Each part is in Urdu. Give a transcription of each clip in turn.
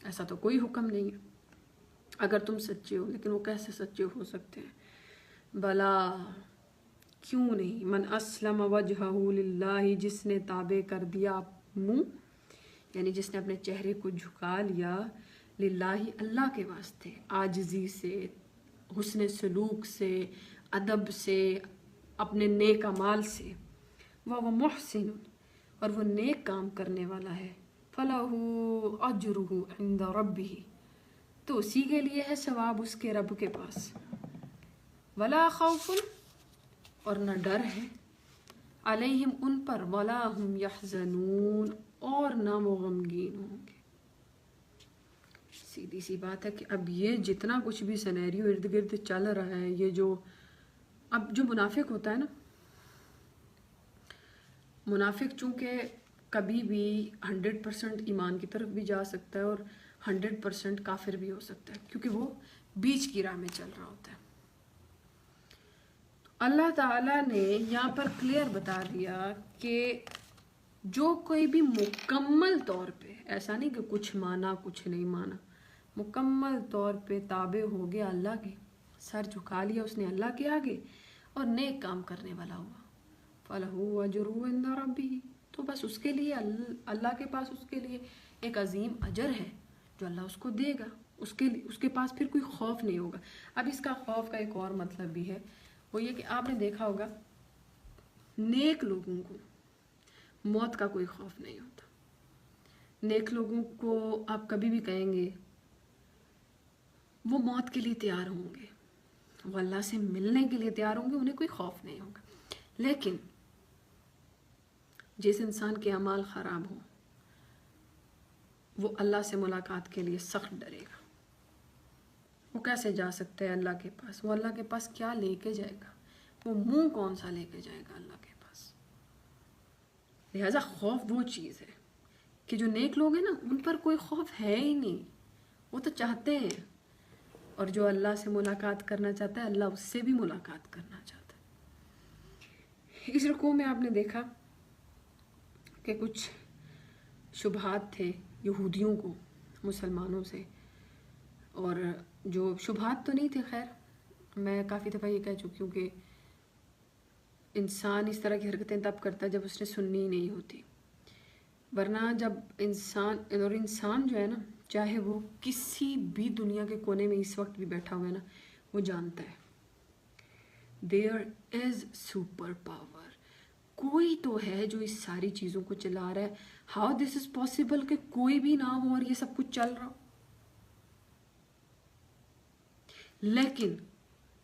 ایسا تو کوئی حکم نہیں ہے اگر تم سچے ہو. لیکن وہ کیسے سچے ہو سکتے ہیں؟ بلا کیوں نہیں، من اسلم وجہہ للہ، جس نے تابع کر دیا منہ، یعنی جس نے اپنے چہرے کو جھکا لیا، للہ اللہ کے واسطے، عاجزی سے، حسن سلوک سے، ادب سے، اپنے نیک اعمال سے، وہ محسن، اور وہ نیک کام کرنے والا ہے، فَلَهُ أَجْرُهُ عِنْدَ رَبِّهِ، تو اسی کے لیے ہے ثواب اس کے رب کے پاس. ولا خوف، اور نہ ڈر ہے، علیہم ان پر، ولا ہم یحزنون، اور نہ وہ غمگین ہوں گے. سیدھی سی بات ہے کہ اب یہ جتنا کچھ بھی سینیریو ارد گرد چل رہا ہے، یہ جو اب جو منافق ہوتا ہے نا، منافق چونکہ کبھی بھی 100% ایمان کی طرف بھی جا سکتا ہے اور 100% کافر بھی ہو سکتا ہے، کیونکہ وہ بیچ کی راہ میں چل رہا ہوتا ہے. اللہ تعالیٰ نے یہاں پر کلیئر بتا دیا کہ جو کوئی بھی مکمل طور پہ، ایسا نہیں کہ کچھ مانا کچھ نہیں مانا، مکمل طور پہ تابع ہو گیا اللہ کے، سر جھکا لیا اس نے اللہ کے آگے اور نیک کام کرنے والا ہوا، فَلَهُ أَجْرُهُ عِنْدَ رَبِّهِ، تو بس اس کے لیے اللہ کے پاس اس کے لیے ایک عظیم اجر ہے جو اللہ اس کو دے گا. اس کے پاس پھر کوئی خوف نہیں ہوگا. اب اس کا خوف کا ایک اور مطلب بھی ہے، وہ یہ کہ آپ نے دیکھا ہوگا نیک لوگوں کو موت کا کوئی خوف نہیں ہوتا. نیک لوگوں کو آپ کبھی بھی کہیں گے وہ موت کے لیے تیار ہوں گے، وہ اللہ سے ملنے کے لیے تیار ہوں گے، انہیں کوئی خوف نہیں ہوگا. لیکن جس انسان کے اعمال خراب ہوں وہ اللہ سے ملاقات کے لیے سخت ڈرے گا. وہ کیسے جا سکتا ہے اللہ کے پاس؟ وہ اللہ کے پاس کیا لے کے جائے گا؟ وہ منہ کون سا لے کے جائے گا اللہ کے پاس؟ لہذا خوف وہ چیز ہے کہ جو نیک لوگ ہیں نا ان پر کوئی خوف ہے ہی نہیں، وہ تو چاہتے ہیں، اور جو اللہ سے ملاقات کرنا چاہتا ہے اللہ اس سے بھی ملاقات کرنا چاہتا ہے. اس رکوع میں آپ نے دیکھا کہ کچھ شبہات تھے یہودیوں کو مسلمانوں سے، اور جو شبہات تو نہیں تھے، خیر میں کافی دفعہ یہ کہہ چکی ہوں کہ انسان اس طرح کی حرکتیں تب کرتا ہے جب اس نے سننی نہیں ہوتی، ورنہ جب انسان جو ہے نا، چاہے وہ کسی بھی دنیا کے کونے میں اس وقت بھی بیٹھا ہوا ہے نا، وہ جانتا ہے there is super power، کوئی تو ہے جو اس ساری چیزوں کو چلا رہا ہے. how this is possible کہ کوئی بھی نہ ہو اور یہ سب کچھ چل رہا ہو؟ لیکن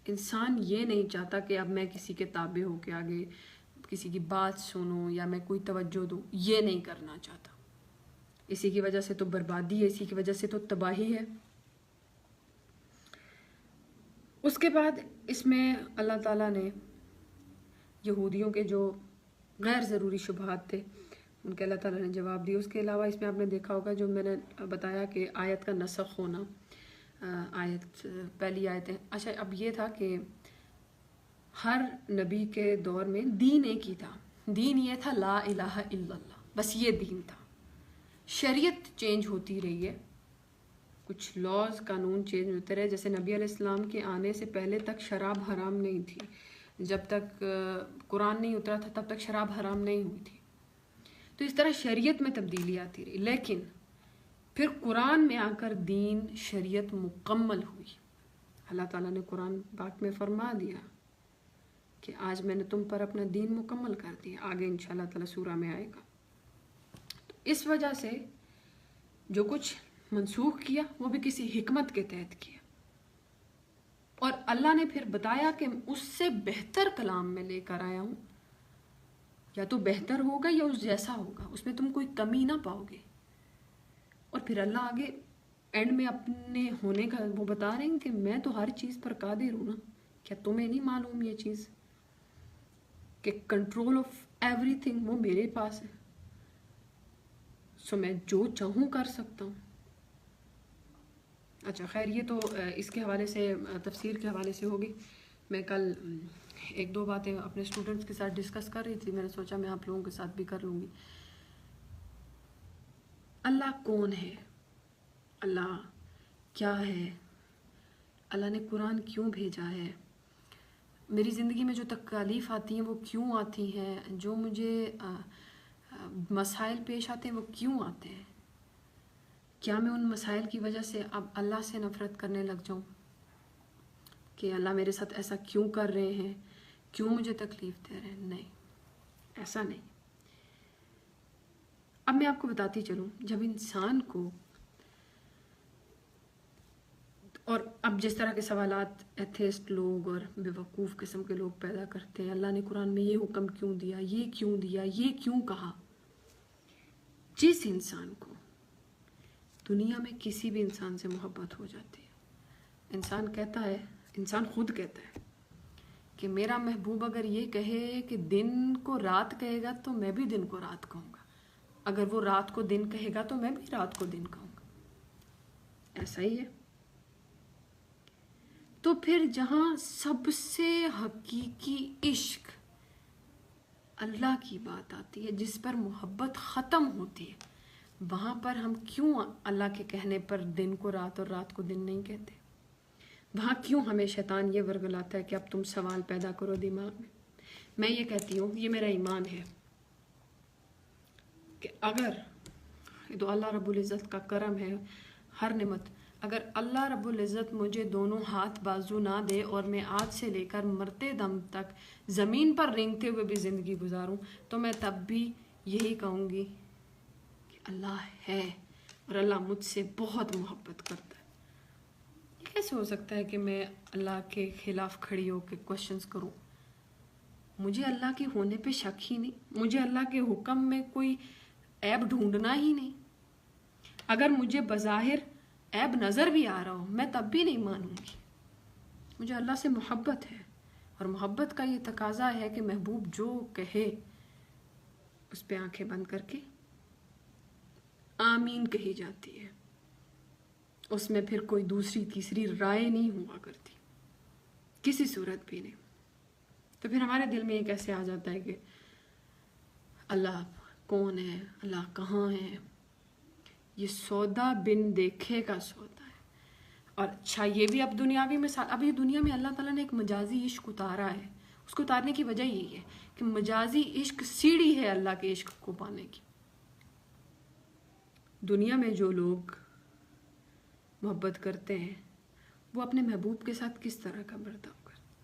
انسان یہ نہیں چاہتا کہ اب میں کسی کے تابع ہو کے آگے کسی کی بات سنوں یا میں کوئی توجہ دوں، یہ نہیں کرنا چاہتا. اسی کی وجہ سے تو بربادی ہے، اسی کی وجہ سے تو تباہی ہے. اس کے بعد اس میں اللہ تعالیٰ نے یہودیوں کے جو غیر ضروری شبہات تھے ان کے اللہ تعالیٰ نے جواب دیا. اس کے علاوہ اس میں آپ نے دیکھا ہوگا جو میں نے بتایا کہ آیت کا نسخ ہونا، آیت پہلی آیتیں، اچھا اب یہ تھا کہ ہر نبی کے دور میں دین ایک ہی تھا، دین یہ تھا لا الہ الا اللہ، بس یہ دین تھا. شریعت چینج ہوتی رہی ہے، کچھ لاز قانون چینج ہوتے رہے. جیسے نبی علیہ السلام کے آنے سے پہلے تک شراب حرام نہیں تھی، جب تک قرآن نہیں اترا تھا تب تک شراب حرام نہیں ہوئی تھی. تو اس طرح شریعت میں تبدیلی آتی رہی، لیکن پھر قرآن میں آ کر دین شریعت مکمل ہوئی. اللہ تعالیٰ نے قرآن پاک میں فرما دیا کہ آج میں نے تم پر اپنا دین مکمل کر دیا. آگے انشاءاللہ تعالیٰ سورہ میں آئے گا. تو اس وجہ سے جو کچھ منسوخ کیا وہ بھی کسی حکمت کے تحت کیا، اور اللہ نے پھر بتایا کہ اس سے بہتر کلام میں لے کر آیا ہوں، یا تو بہتر ہوگا یا اس جیسا ہوگا، اس میں تم کوئی کمی نہ پاؤ گے. اور پھر اللہ آگے اینڈ میں اپنے ہونے کا وہ بتا رہے ہیں کہ میں تو ہر چیز پر قادر ہوں نا، کیا تمہیں نہیں معلوم یہ چیز کہ کنٹرول آف ایوری تھنگ وہ میرے پاس ہے، سو میں جو چاہوں کر سکتا ہوں. اچھا خیر یہ تو اس کے حوالے سے تفسیر کے حوالے سے ہوگی. میں کل ایک دو باتیں اپنے اسٹوڈنٹس کے ساتھ ڈسکس کر رہی تھی، میں نے سوچا میں آپ لوگوں کے ساتھ بھی کر لوں گی. اللہ کون ہے؟ اللہ کیا ہے، اللہ نے قرآن کیوں بھیجا ہے، میری زندگی میں جو تکالیف آتی ہیں وہ کیوں آتی ہیں، جو مجھے مسائل پیش آتے ہیں وہ کیوں آتے ہیں، کیا میں ان مسائل کی وجہ سے اب اللہ سے نفرت کرنے لگ جاؤں کہ اللہ میرے ساتھ ایسا کیوں کر رہے ہیں، کیوں مجھے تکلیف دے رہے ہیں؟ نہیں، ایسا نہیں۔ اب میں آپ کو بتاتی چلوں، جب انسان کو، اور اب جس طرح کے سوالات ایتھیسٹ لوگ اور بے وقوف قسم کے لوگ پیدا کرتے ہیں، اللہ نے قرآن میں یہ حکم کیوں دیا، یہ کیوں دیا، یہ کیوں کہا؟ جس انسان کو دنیا میں کسی بھی انسان سے محبت ہو جاتی ہے، انسان کہتا ہے، انسان خود کہتا ہے کہ میرا محبوب اگر یہ کہے کہ دن کو رات کہے گا تو میں بھی دن کو رات کہوں گا، اگر وہ رات کو دن کہے گا تو میں بھی رات کو دن کہوں گا، ایسا ہی ہے۔ تو پھر جہاں سب سے حقیقی عشق اللہ کی بات آتی ہے، جس پر محبت ختم ہوتی ہے، وہاں پر ہم کیوں اللہ کے کہنے پر دن کو رات اور رات کو دن نہیں کہتے؟ وہاں کیوں ہمیں شیطان یہ ورگلاتا ہے کہ اب تم سوال پیدا کرو دماغ میں؟ میں یہ کہتی ہوں، یہ میرا ایمان ہے کہ اگر یہ تو اللہ رب العزت کا کرم ہے، ہر نعمت، اگر اللہ رب العزت مجھے دونوں ہاتھ بازو نہ دے اور میں آج سے لے کر مرتے دم تک زمین پر رینگتے ہوئے بھی زندگی گزاروں، تو میں تب بھی یہی کہوں گی کہ اللہ ہے اور اللہ مجھ سے بہت محبت کرتا ہے۔ یہ کیسے ہو سکتا ہے کہ میں اللہ کے خلاف کھڑی ہو کے کوشچنز کروں؟ مجھے اللہ کے ہونے پہ شک ہی نہیں، مجھے اللہ کے حکم میں کوئی عیب ڈھونڈنا ہی نہیں۔ اگر مجھے بظاہر عیب نظر بھی آ رہا ہو، میں تب بھی نہیں مانوں گی۔ مجھے اللہ سے محبت ہے، اور محبت کا یہ تقاضا ہے کہ محبوب جو کہے اس پہ آنکھیں بند کر کے آمین کہی جاتی ہے، اس میں پھر کوئی دوسری تیسری رائے نہیں ہوا کرتی، کسی صورت بھی نہیں۔ تو پھر ہمارے دل میں یہ کیسے آ جاتا ہے کہ اللہ کون ہے، اللہ کہاں ہے؟ یہ سودا بن دیکھے کا سودا ہے۔ اور اچھا یہ بھی اب دنیاوی مثال، اب یہ دنیا میں اللہ تعالیٰ نے ایک مجازی عشق اتارا ہے، اس کو اتارنے کی وجہ یہی ہے کہ مجازی عشق سیڑھی ہے اللہ کے عشق کو پانے کی۔ دنیا میں جو لوگ محبت کرتے ہیں وہ اپنے محبوب کے ساتھ کس طرح کا برتاؤ کرتے ہیں؟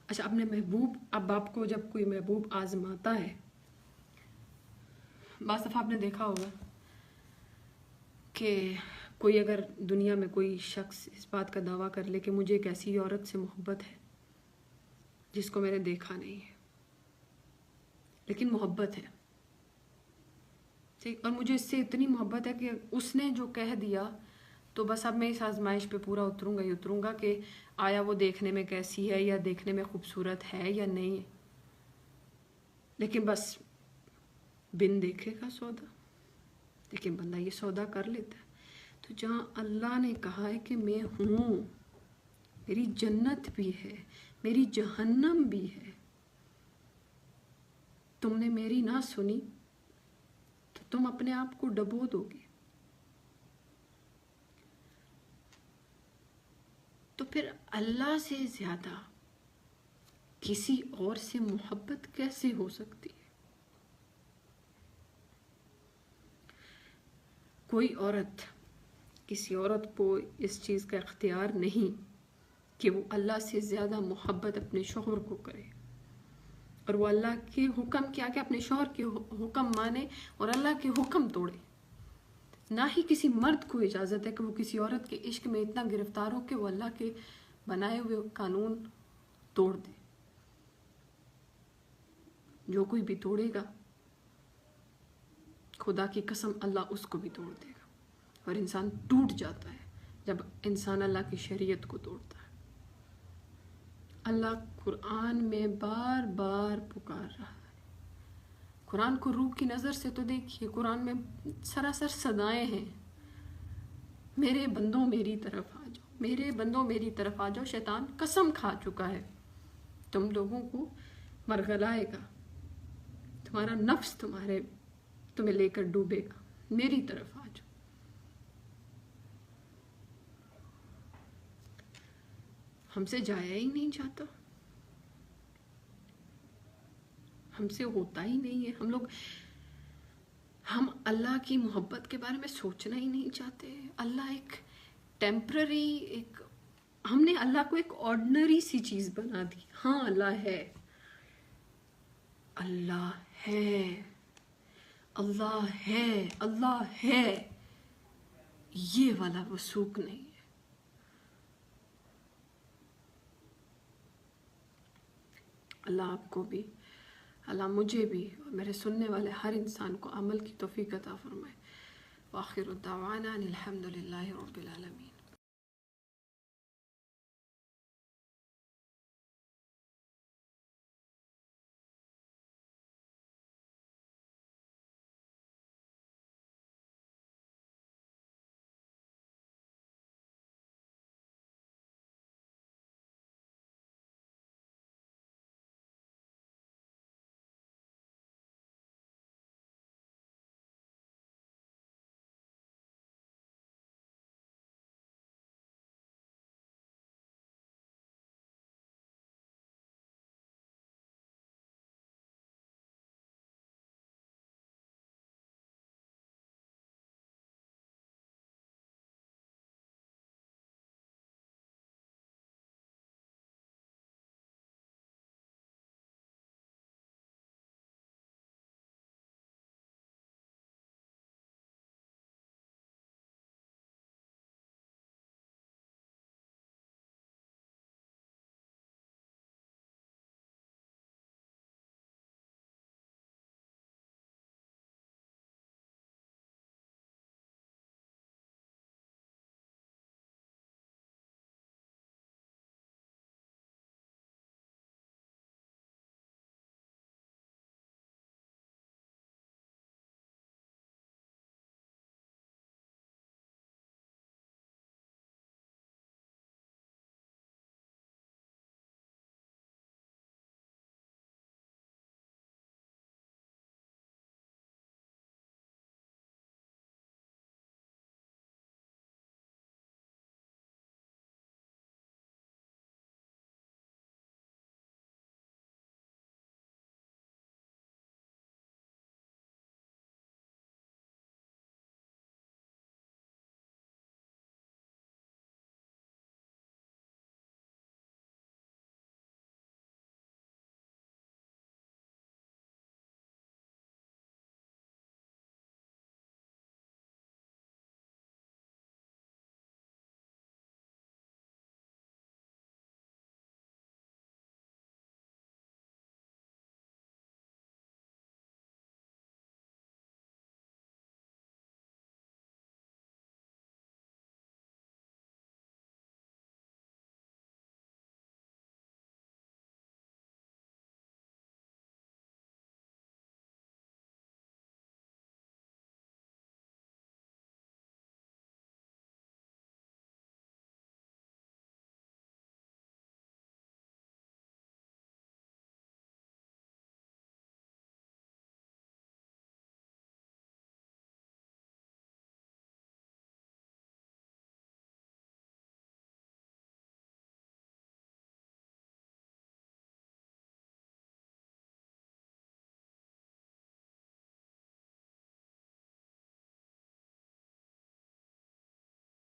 اچھا، اپنے محبوب، اب آپ کو جب کوئی محبوب آزماتا ہے، بعض دفعہ آپ نے دیکھا ہوگا کہ کوئی اگر دنیا میں کوئی شخص اس بات کا دعویٰ کر لے کہ مجھے ایک ایسی عورت سے محبت ہے جس کو میں نے دیکھا نہیں ہے لیکن محبت ہے، ٹھیک، اور مجھے اس سے اتنی محبت ہے کہ اس نے جو کہہ دیا تو بس اب میں اس آزمائش پہ پورا اتروں گا ہی اتروں گا کہ آیا وہ دیکھنے میں کیسی ہے، یا دیکھنے میں خوبصورت ہے یا نہیں ہے، لیکن بس بن دیکھے کا سودا، لیکن بندہ یہ سودا کر لیتا ہے۔ تو جہاں اللہ نے کہا ہے کہ میں ہوں، میری جنت بھی ہے، میری جہنم بھی ہے، تم نے میری نہ سنی تو تم اپنے آپ کو ڈبو دو گے۔ تو پھر اللہ سے زیادہ کسی اور سے محبت کیسے ہو سکتی ہے؟ کوئی عورت، کسی عورت کو اس چیز کا اختیار نہیں کہ وہ اللہ سے زیادہ محبت اپنے شوہر کو کرے، اور وہ اللہ کے حکم کیا کہ اپنے شوہر کے حکم مانے اور اللہ کے حکم توڑے۔ نہ ہی کسی مرد کو اجازت ہے کہ وہ کسی عورت کے عشق میں اتنا گرفتار ہو کہ وہ اللہ کے بنائے ہوئے قانون توڑ دے۔ جو کوئی بھی توڑے گا، خدا کی قسم اللہ اس کو بھی توڑ دے گا، اور انسان ٹوٹ جاتا ہے جب انسان اللہ کی شریعت کو توڑتا ہے۔ اللہ قرآن میں بار بار پکار رہا ہے۔ قرآن کو روح کی نظر سے تو دیکھیے، قرآن میں سراسر صدائیں ہیں، میرے بندوں میری طرف آ جاؤ، میرے بندوں میری طرف آ جاؤ۔ شیطان قسم کھا چکا ہے تم لوگوں کو مرغلائے گا، تمہارا نفس تمہیں لے کر ڈوبے گا، میری طرف آ جاؤ۔ ہم سے جایا ہی نہیں جاتا، ہم سے ہوتا ہی نہیں ہے. ہم اللہ کی محبت کے بارے میں سوچنا ہی نہیں چاہتے. اللہ ایک ٹیمپرری، ہم نے اللہ کو ایک آرڈنری سی چیز بنا دی. ہاں اللہ ہے، اللہ ہے، اللہ ہے، اللہ ہے، یہ والا وثوق نہیں ہے. اللہ آپ کو بھی، اللہ مجھے بھی اور میرے سننے والے ہر انسان کو عمل کی توفیق عطا فرمائے. وآخر الدعوانا الحمد للہ رب العالمین.